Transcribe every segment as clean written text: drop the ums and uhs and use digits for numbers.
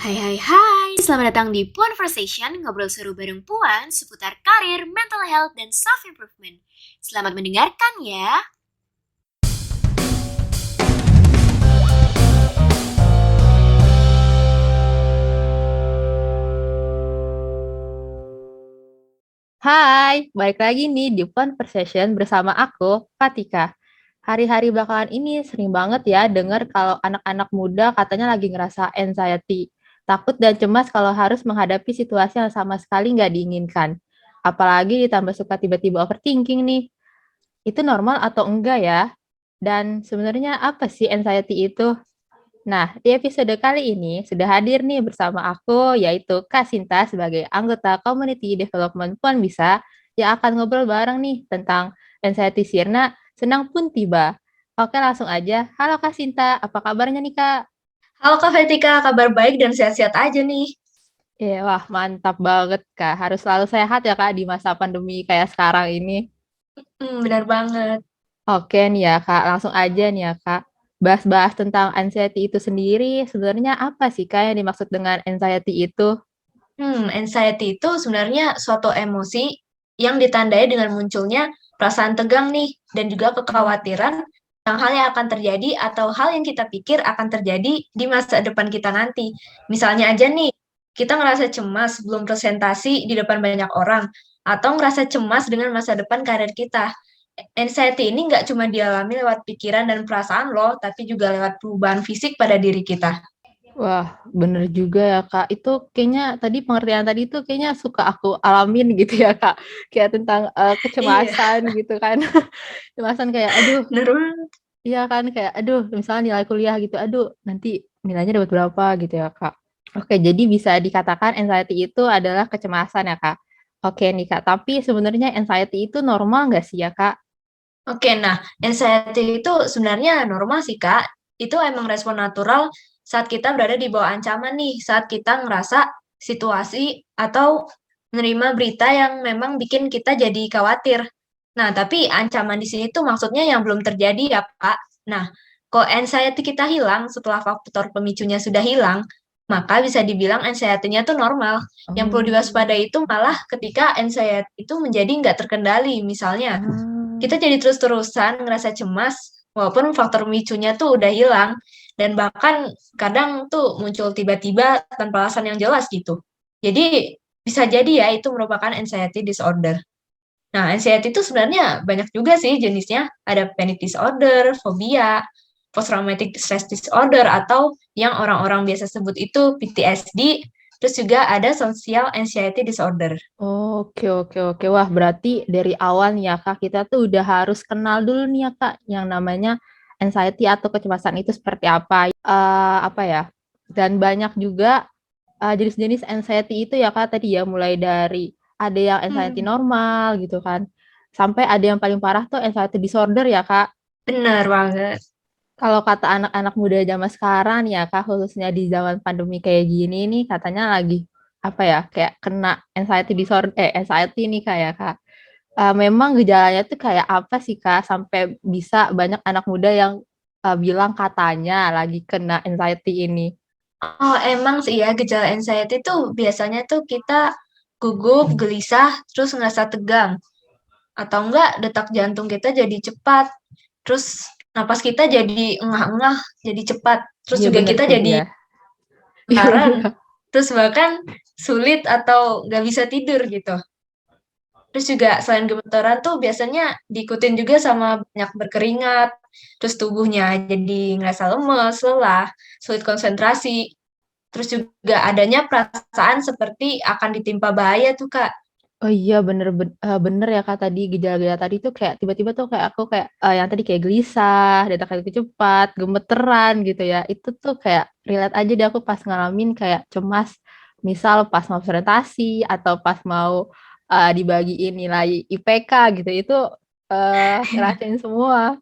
Hai hai hai, selamat datang di Puan Conversation, ngobrol seru bareng Puan seputar karir, mental health, dan self-improvement. Selamat mendengarkan ya. Hai, balik lagi nih di Conversation bersama aku, Fatika. Hari-hari belakangan ini sering banget ya denger kalau anak-anak muda katanya lagi ngerasa anxiety, takut dan cemas kalau harus menghadapi situasi yang sama sekali nggak diinginkan. Apalagi ditambah suka tiba-tiba overthinking nih. Itu normal atau enggak ya? Dan sebenarnya apa sih anxiety itu? Nah, di episode kali ini sudah hadir nih bersama aku, yaitu Kak Sinta sebagai anggota Community Development Puan Bisa, yang akan ngobrol bareng nih tentang anxiety sirna senang pun tiba. Oke, langsung aja. Halo Kak Sinta, apa kabarnya nih Kak? Halo Kak Vetika, kabar baik dan sehat-sehat aja nih. Wah mantap banget Kak. Harus selalu sehat ya Kak di masa pandemi kayak sekarang ini. Benar banget. Oke nih ya Kak, langsung aja nih ya Kak. Bahas-bahas tentang anxiety itu sendiri, sebenarnya apa sih Kak yang dimaksud dengan anxiety itu? Anxiety itu sebenarnya suatu emosi yang ditandai dengan munculnya perasaan tegang nih dan juga kekhawatiran tentang hal yang akan terjadi atau hal yang kita pikir akan terjadi di masa depan kita nanti. Misalnya aja nih, kita ngerasa cemas sebelum presentasi di depan banyak orang atau ngerasa cemas dengan masa depan karir kita. Anxiety ini nggak cuma dialami lewat pikiran dan perasaan loh, tapi juga lewat perubahan fisik pada diri kita. Wah, bener juga ya Kak. Itu kayaknya tadi pengertian tadi itu kayaknya suka aku alamin gitu ya Kak. Kayak tentang Iya, kecemasan gitu kan. Kecemasan kayak aduh, bener banget. iya kan kayak aduh, misalnya nilai kuliah gitu, aduh nanti nilainya dapat berapa gitu ya Kak. Oke, jadi bisa dikatakan anxiety itu adalah kecemasan ya Kak. Oke nih Kak, tapi sebenarnya anxiety itu normal nggak sih ya Kak? Oke, nah, anxiety itu sebenarnya normal sih, Kak. Itu emang respon natural saat kita berada di bawah ancaman nih, saat kita ngerasa situasi atau menerima berita yang memang bikin kita jadi khawatir. Nah, tapi ancaman di sini tuh maksudnya yang belum terjadi ya, Pak. Nah, kalau anxiety kita hilang setelah faktor pemicunya sudah hilang, maka bisa dibilang anxiety-nya tuh normal. Yang perlu Oh. diwaspadai itu malah ketika anxiety itu menjadi nggak terkendali. Misalnya, Ah. kita jadi terus-terusan ngerasa cemas walaupun faktor micunya tuh udah hilang dan bahkan kadang tuh muncul tiba-tiba tanpa alasan yang jelas gitu. Jadi bisa jadi ya itu merupakan anxiety disorder. Nah, anxiety itu sebenarnya banyak juga sih jenisnya. Ada panic disorder, fobia, post traumatic stress disorder atau yang orang-orang biasa sebut itu PTSD. Terus juga ada social anxiety disorder. Oke, oke, oke. Wah, berarti dari awal nih ya, Kak, kita tuh udah harus kenal dulu nih ya, Kak, yang namanya anxiety atau kecemasan itu seperti apa. Apa ya? Dan banyak juga jenis-jenis anxiety itu ya, Kak, tadi ya, mulai dari ada yang anxiety Hmm, normal gitu kan, sampai ada yang paling parah tuh anxiety disorder ya, Kak. benar banget. Kalau kata anak-anak muda zaman sekarang nih ya Kak, khususnya di zaman pandemi kayak gini nih, katanya lagi apa ya, kayak kena anxiety disorder, anxiety nih Kak ya Kak. Memang gejalanya tuh kayak apa sih Kak, sampai bisa banyak anak muda yang bilang katanya lagi kena anxiety ini. Oh, emang sih ya, gejala anxiety tuh biasanya tuh kita gugup, gelisah, terus ngerasa tegang. Atau enggak, detak jantung kita jadi cepat. Terus napas kita jadi engah-engah, jadi cepat. Terus Iya juga bener kita sih, jadi iya. Iya karan. bener. Terus bahkan sulit atau nggak bisa tidur gitu. Terus juga selain gemetaran tuh biasanya diikutin juga sama banyak berkeringat. Terus tubuhnya jadi ngerasa lemes, lelah, sulit konsentrasi. Terus juga adanya perasaan seperti akan ditimpa bahaya tuh, Kak. Oh iya bener ya Kak, tadi gejala-gejala tadi tuh kayak tiba-tiba tuh kayak aku kayak yang tadi kayak gelisah, detak jantung cepat, gemeteran gitu ya. Itu tuh kayak relate aja deh aku pas ngalamin kayak cemas, misal pas mau presentasi atau pas mau dibagiin nilai IPK gitu. Itu ngerasain semua.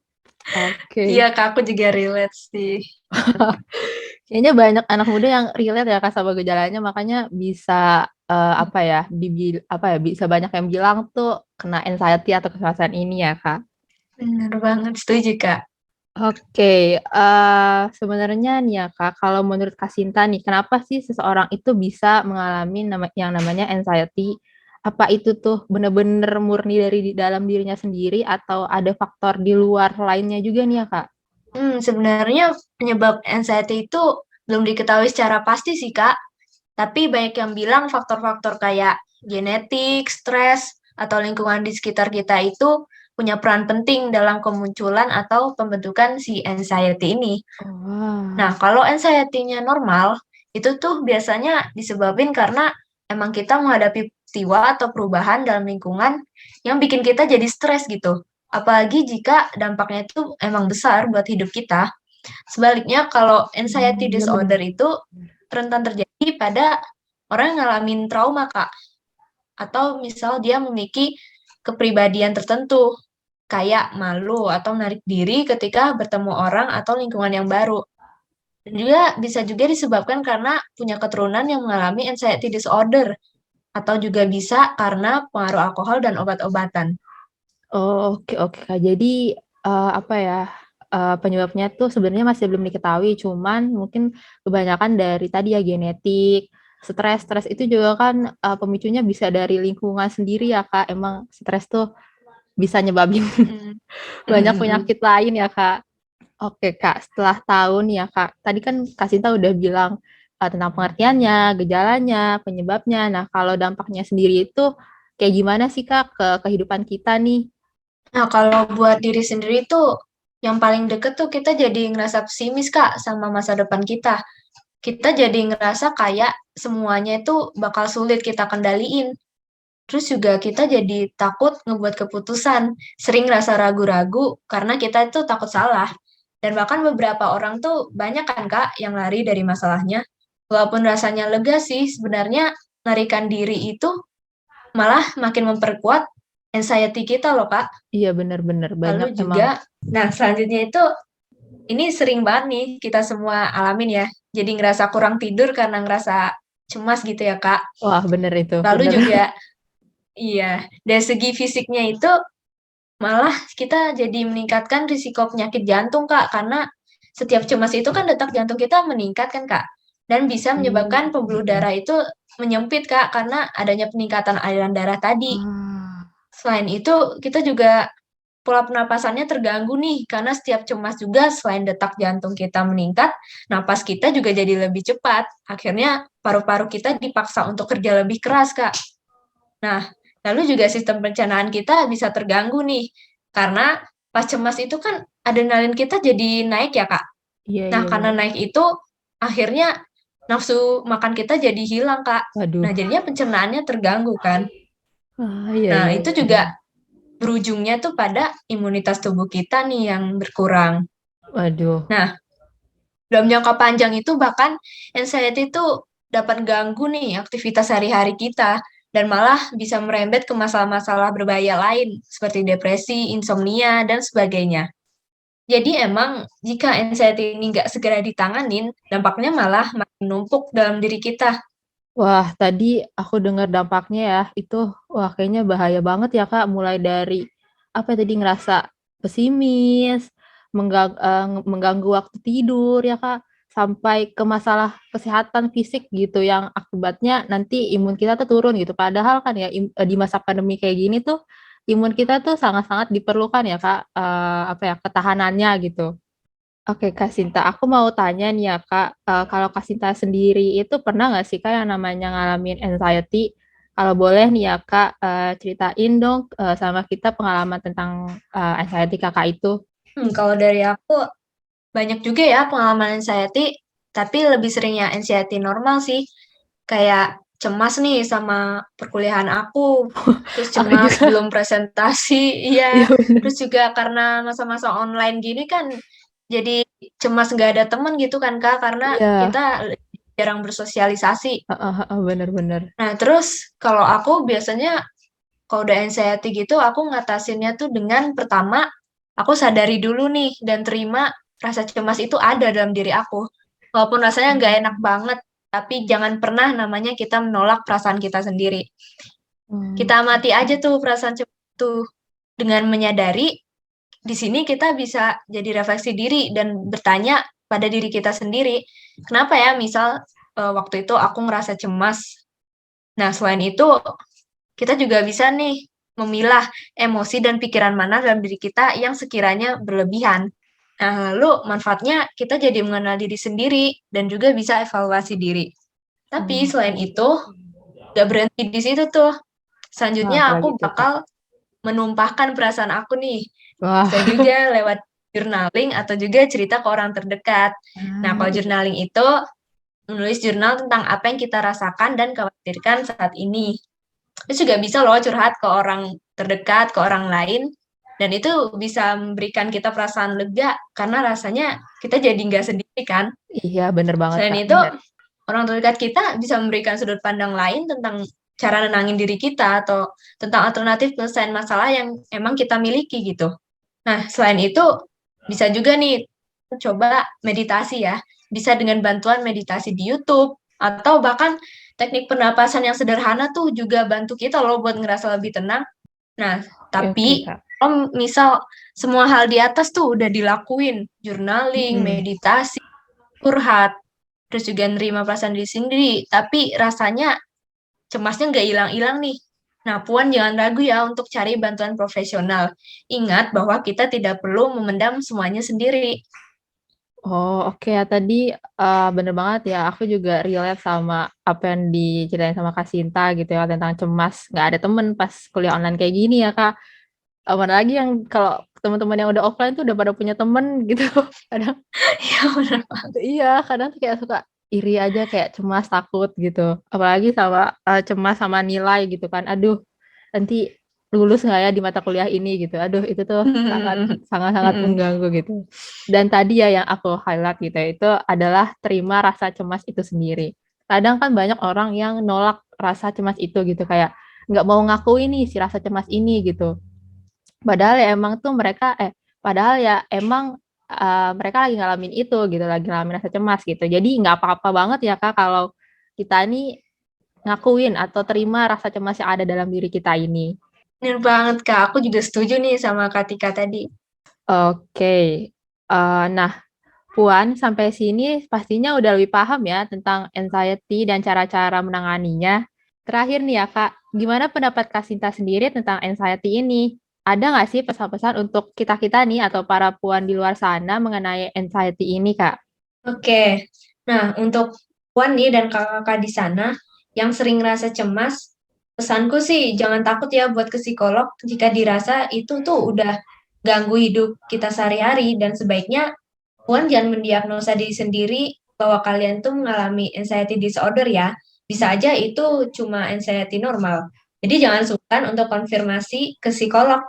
Oke. Iya, Kak, aku juga relate sih. Kayaknya banyak anak muda yang relate ya Kak sama gejalanya, makanya bisa apa ya, apa ya, bisa banyak yang bilang tuh kena anxiety atau kecemasan ini ya Kak. Bener banget, setuju, Kak. Oke, sebenarnya nih ya Kak, kalau menurut Kak Sinta nih, kenapa sih seseorang itu bisa mengalami yang namanya anxiety? Apa itu tuh bener-bener murni dari di dalam dirinya sendiri atau ada faktor di luar lainnya juga nih ya Kak? Sebenarnya penyebab anxiety itu belum diketahui secara pasti sih, Kak. Tapi banyak yang bilang faktor-faktor kayak genetik, stres, atau lingkungan di sekitar kita itu punya peran penting dalam kemunculan atau pembentukan si anxiety ini. Oh, wah. Nah, kalau anxiety-nya normal, itu tuh biasanya disebabin karena emang kita menghadapi peristiwa atau perubahan dalam lingkungan yang bikin kita jadi stres gitu. Apalagi jika dampaknya itu emang besar buat hidup kita. Sebaliknya, kalau anxiety Iya bener. disorder itu rentan terjadi pada orang yang ngalamin trauma, Kak. Atau misal dia memiliki kepribadian tertentu, kayak malu atau menarik diri ketika bertemu orang atau lingkungan yang baru. Dan juga bisa juga disebabkan karena punya keturunan yang mengalami anxiety disorder, atau juga bisa karena pengaruh alkohol dan obat-obatan. Oh, oke oke, Kak. Jadi, apa ya, penyebabnya tuh sebenarnya masih belum diketahui, cuman mungkin kebanyakan dari tadi ya genetik, stres. Stres itu juga kan, pemicunya bisa dari lingkungan sendiri ya, Kak. Emang stres tuh bisa nyebabin Mm. banyak Mm-mm-mm. penyakit lain ya, Kak. Oke, Kak, setelah tahu nih ya, Kak, tadi kan Kak Sinta udah bilang, tentang pengertiannya, gejalanya, penyebabnya. Nah, kalau dampaknya sendiri itu kayak gimana sih, Kak, ke kehidupan kita nih? Nah, kalau buat diri sendiri tuh, yang paling deket tuh kita jadi ngerasa pesimis, Kak, sama masa depan kita. Kita jadi ngerasa kayak semuanya itu bakal sulit kita kendaliin. Terus juga kita jadi takut ngebuat keputusan, sering rasa ragu-ragu karena kita itu takut salah. Dan bahkan beberapa orang tuh banyak kan Kak yang lari dari masalahnya. Walaupun rasanya lega sih, sebenarnya larikan diri itu malah makin memperkuat anxiety kita loh Kak. Iya, bener-bener Lalu banyak emang. juga, nah selanjutnya itu, ini sering banget nih kita semua alamin ya. Jadi ngerasa kurang tidur karena ngerasa cemas gitu ya Kak. Wah, bener itu, Lalu bener. juga, iya, dari segi fisiknya itu malah kita jadi meningkatkan risiko penyakit jantung, Kak, karena setiap cemas itu kan detak jantung kita meningkat kan, Kak, dan bisa menyebabkan pembuluh darah itu menyempit, Kak, karena adanya peningkatan aliran darah tadi. Wah, Selain itu, kita juga pola pernapasannya terganggu nih, karena setiap cemas juga selain detak jantung kita meningkat, napas kita juga jadi lebih cepat. Akhirnya paru-paru kita dipaksa untuk kerja lebih keras, Kak. Nah, lalu juga sistem pencernaan kita bisa terganggu nih, karena pas cemas itu kan adrenalin kita jadi naik ya, Kak. iya Nah, iya karena bener. naik itu akhirnya nafsu makan kita jadi hilang, Kak. Waduh. Nah, jadinya pencernaannya terganggu kan. Ah, iya Nah, iya itu bener. juga berujungnya tuh pada imunitas tubuh kita nih yang berkurang. Waduh. Nah, dalam jangka panjang itu bahkan anxiety itu dapat ganggu nih aktivitas sehari-hari kita dan malah bisa merembet ke masalah-masalah berbahaya lain seperti depresi, insomnia, dan sebagainya. Jadi emang jika anxiety ini nggak segera ditanganin, dampaknya malah makin numpuk dalam diri kita. Wah, tadi aku dengar dampaknya ya, itu wah kayaknya bahaya banget ya, Kak. Mulai dari apa ya tadi ngerasa pesimis, mengganggu waktu tidur ya, Kak, sampai ke masalah kesehatan fisik gitu yang akibatnya nanti imun kita tuh turun gitu. Padahal kan ya di masa pandemi kayak gini tuh imun kita tuh sangat-sangat diperlukan ya, Kak, apa ya ketahanannya gitu. Oke Kak Sinta, aku mau tanya nih ya Kak, kalau Kak Sinta sendiri itu pernah nggak sih Kak yang namanya ngalamin anxiety? Kalau boleh nih ya Kak, ceritain dong sama kita pengalaman tentang anxiety Kakak itu. Kalau dari aku banyak juga ya pengalaman anxiety, tapi lebih seringnya anxiety normal sih. Kayak cemas nih sama perkuliahan aku, terus Aku cemas juga, belum presentasi, iya. iya bener. Terus juga karena masa-masa online gini kan, jadi cemas nggak ada temen gitu kan Kak, karena Iya, kita jarang bersosialisasi. heeh, heeh, bener-bener. Nah, terus kalau aku biasanya kalau udah anxiety gitu, aku ngatasinnya tuh dengan pertama, aku sadari dulu nih dan terima rasa cemas itu ada dalam diri aku. Walaupun rasanya nggak enak banget, tapi jangan pernah namanya kita menolak perasaan kita sendiri. Hmm, Kita amati aja tuh perasaan cemas itu dengan menyadari di sini kita bisa jadi refleksi diri dan bertanya pada diri kita sendiri, kenapa ya misal waktu itu aku ngerasa cemas. Nah, selain itu kita juga bisa nih memilah emosi dan pikiran mana dalam diri kita yang sekiranya berlebihan. Nah, lalu manfaatnya kita jadi mengenal diri sendiri dan juga bisa evaluasi diri. Tapi selain itu, gak berhenti di situ tuh. Selanjutnya apalagi aku tuh, Kak? bakal menumpahkan perasaan aku nih. Wah. Bisa juga lewat journaling atau juga cerita ke orang terdekat. Nah, kalau journaling itu menulis jurnal tentang apa yang kita rasakan dan khawatirkan saat ini. Itu juga bisa loh curhat ke orang terdekat, ke orang lain. Dan itu bisa memberikan kita perasaan lega karena rasanya kita jadi nggak sendiri kan. Iya, bener banget, Selain Kak. itu, Bener. orang terdekat kita bisa memberikan sudut pandang lain tentang cara nenangin diri kita atau tentang alternatif penyelesaian masalah yang emang kita miliki gitu. Nah, selain itu bisa juga nih coba meditasi ya. Bisa dengan bantuan meditasi di YouTube atau bahkan teknik pernapasan yang sederhana tuh juga bantu kita loh buat ngerasa lebih tenang. Nah, tapi Kak. kalau misal semua hal di atas tuh udah dilakuin, journaling, Mm-mm. meditasi, curhat, terus juga nerima perasaan diri sendiri, tapi rasanya cemasnya nggak hilang-hilang nih. Nah, Puan jangan ragu ya untuk cari bantuan profesional. Ingat bahwa kita tidak perlu memendam semuanya sendiri. Oh, oke ya. Tadi bener banget ya. Aku juga relate sama apa yang diceritain sama Kak Sinta gitu ya tentang cemas. Nggak ada temen pas kuliah online kayak gini ya, Kak. Mana lagi yang kalau teman-teman yang udah offline tuh udah pada punya temen gitu. Kadang Ya, benar. iya, kadang tuh kayak suka iri aja kayak cemas, takut gitu. Apalagi sama cemas sama nilai gitu kan. Aduh, nanti lulus nggak ya di mata kuliah ini gitu. Aduh, itu tuh sangat-sangat mengganggu gitu. Dan tadi ya yang aku highlight gitu ya, itu adalah terima rasa cemas itu sendiri. Kadang kan banyak orang yang nolak rasa cemas itu gitu kayak nggak mau ngakuin nih si rasa cemas ini gitu. Padahal ya emang tuh padahal ya emang mereka lagi ngalamin itu gitu, lagi ngalamin rasa cemas gitu. Jadi nggak apa-apa banget ya Kak kalau kita nih ngakuin atau terima rasa cemas yang ada dalam diri kita ini. Benar banget, Kak. Aku juga setuju nih sama Kak Tika tadi. Oke. Nah, Puan, sampai sini pastinya udah lebih paham ya tentang anxiety dan cara-cara menanganinya. Terakhir nih ya Kak, gimana pendapat Kak Sinta sendiri tentang anxiety ini? Ada nggak sih pesan-pesan untuk kita-kita nih atau para Puan di luar sana mengenai anxiety ini Kak? Oke. Nah, untuk Puan nih dan kakak-kakak di sana yang sering ngerasa cemas, pesanku sih jangan takut ya buat ke psikolog jika dirasa itu tuh udah ganggu hidup kita sehari-hari dan sebaiknya Puan jangan mendiagnosa diri sendiri bahwa kalian tuh mengalami anxiety disorder ya. Bisa aja itu cuma anxiety normal. Jadi jangan sungkan untuk konfirmasi ke psikolog.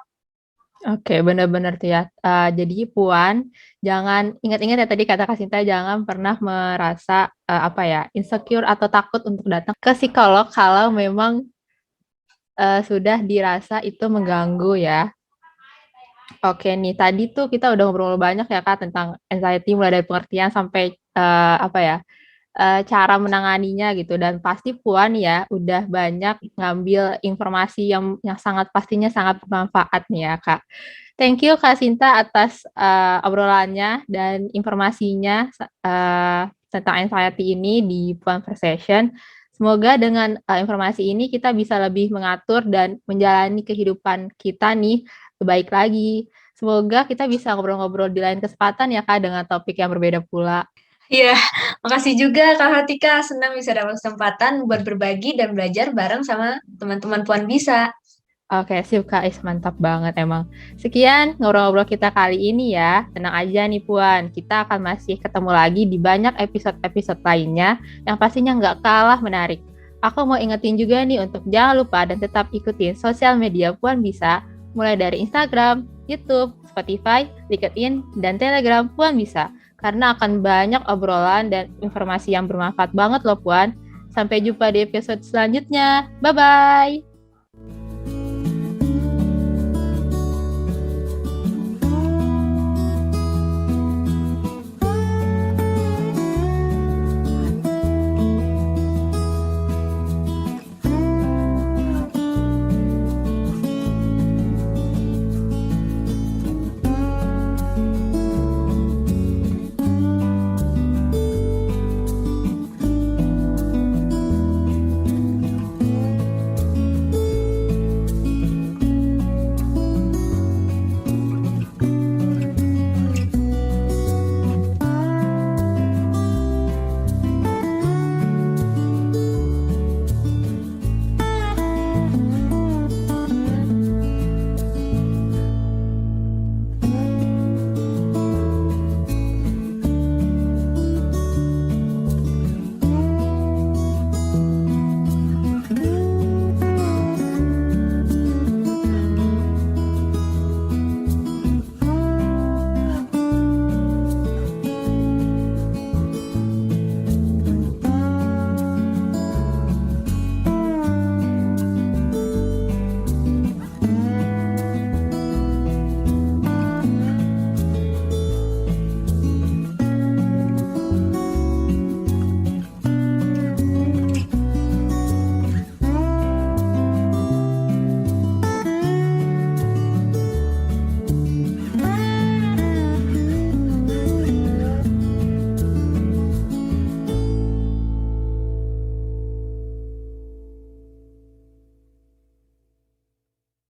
Oke, benar-benar tuh ya. Jadi Puan, jangan ingat-ingat ya tadi kata Kak Sinta, jangan pernah merasa insecure atau takut untuk datang ke psikolog kalau memang sudah dirasa itu mengganggu ya. Oke nih, tadi tuh kita udah ngobrol banyak ya Kak tentang anxiety mulai dari pengertian sampai cara menanganinya gitu dan pasti Puan ya udah banyak ngambil informasi yang sangat pastinya sangat bermanfaat nih ya Kak. Thank you Kak Sinta atas obrolannya dan informasinya tentang anxiety ini di Puan Conversation. Semoga dengan informasi ini kita bisa lebih mengatur dan menjalani kehidupan kita nih baik lagi. Semoga kita bisa ngobrol-ngobrol di lain kesempatan ya Kak dengan topik yang berbeda pula. Iya, makasih juga Kak Hatika. Senang bisa dapat kesempatan buat berbagi dan belajar bareng sama teman-teman Puan Bisa. Oke, sip Kak Is, mantap banget emang. Sekian ngobrol-ngobrol kita kali ini ya. Tenang aja nih Puan, kita akan masih ketemu lagi di banyak episode-episode lainnya yang pastinya nggak kalah menarik. Aku mau ingetin juga nih untuk jangan lupa dan tetap ikutin sosial media Puan Bisa, mulai dari Instagram, YouTube, Spotify, LinkedIn, dan Telegram Puan Bisa. Karena akan banyak obrolan dan informasi yang bermanfaat banget loh Puan. Sampai jumpa di episode selanjutnya. Bye-bye!